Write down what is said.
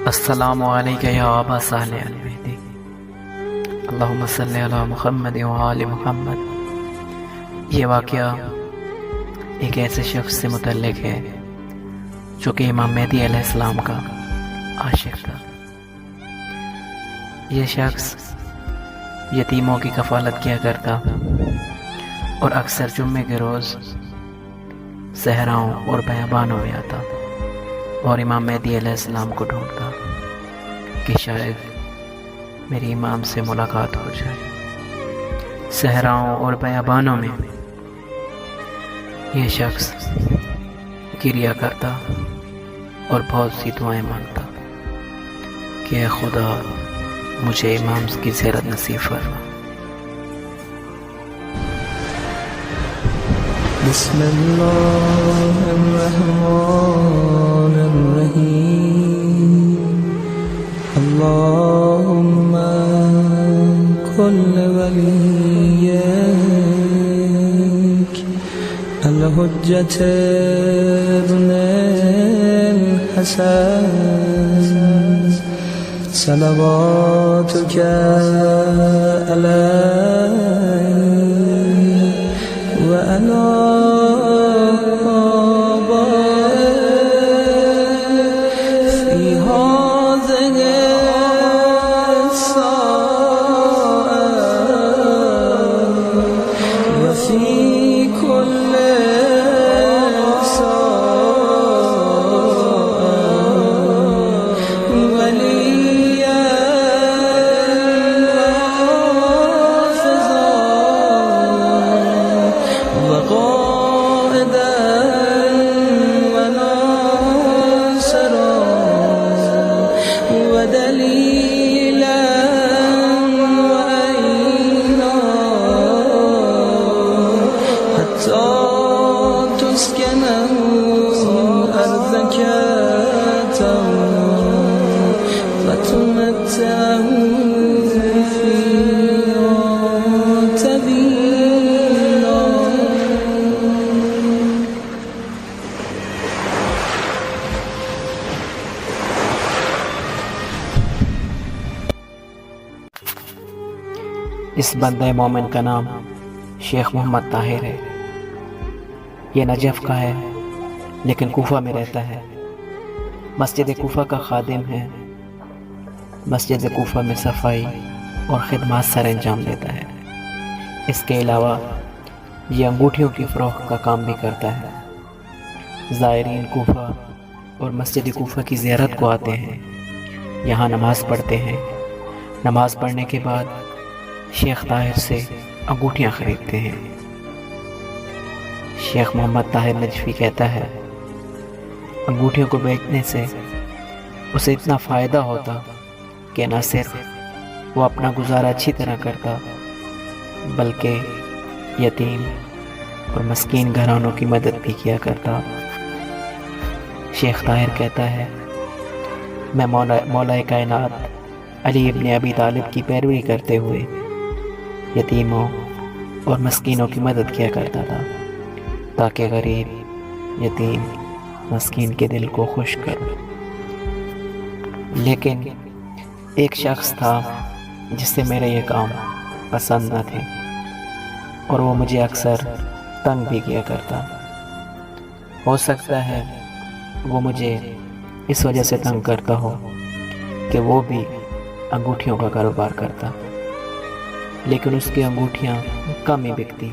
السلام علیکم یا ابا صالح المہدی، اللہم صلی علی محمد وآل محمد۔ یہ واقعہ ایک ایسے شخص سے متعلق ہے جو کہ امام مہدی علیہ السلام کا عاشق تھا۔ یہ شخص یتیموں کی کفالت کیا کرتا اور اکثر جمعے کے روز صحراؤں اور بیابانوں میں آتا اور امام مہدی علیہ السلام کو ڈھونڈتا کہ شاید میری امام سے ملاقات ہو جائے۔ صحراؤں اور بیابانوں میں یہ شخص گریا کرتا اور بہت سی دعائیں مانگتا کہ اے خدا مجھے امام کی زیارت نصیب فرما۔ بسم اللہ الرحمن الرحیم، اللہم کل ولیک الحجۃ ابن الحسن صلواتک علیہ وعلی اس بندہ مومن کا نام شیخ محمد طاہر ہے۔ یہ نجف کا ہے لیکن کوفہ میں رہتا ہے۔ مسجد کوفہ کا خادم ہے۔ مسجد کوفہ میں صفائی اور خدمات سر انجام دیتا ہے۔ اس کے علاوہ یہ انگوٹھیوں کی فروخت کا کام بھی کرتا ہے۔ زائرین کوفہ اور مسجد کوفہ کی زیارت کو آتے ہیں، یہاں نماز پڑھتے ہیں۔ نماز پڑھنے کے بعد شیخ طاہر سے انگوٹھیاں خریدتے ہیں۔ شیخ محمد طاہر نجفی کہتا ہے انگوٹھیوں کو بیچنے سے اسے اتنا فائدہ ہوتا کہ نہ صرف وہ اپنا گزارا اچھی طرح کرتا بلکہ یتیم اور مسکین گھرانوں کی مدد بھی کیا کرتا۔ شیخ طاہر کہتا ہے میں مولا کائنات علی ابن ابی طالب کی پیروی کرتے ہوئے یتیموں اور مسکینوں کی مدد کیا کرتا تھا تاکہ غریب یتیم مسکین کے دل کو خوش کروں۔ لیکن ایک شخص تھا جس سے میرے یہ کام پسند نہ تھے اور وہ مجھے اکثر تنگ بھی کیا کرتا۔ ہو سکتا ہے وہ مجھے اس وجہ سے تنگ کرتا ہو کہ وہ بھی انگوٹھیوں کا کاروبار کرتا، لیکن اس کی انگوٹھیاں کم ہی بکتی۔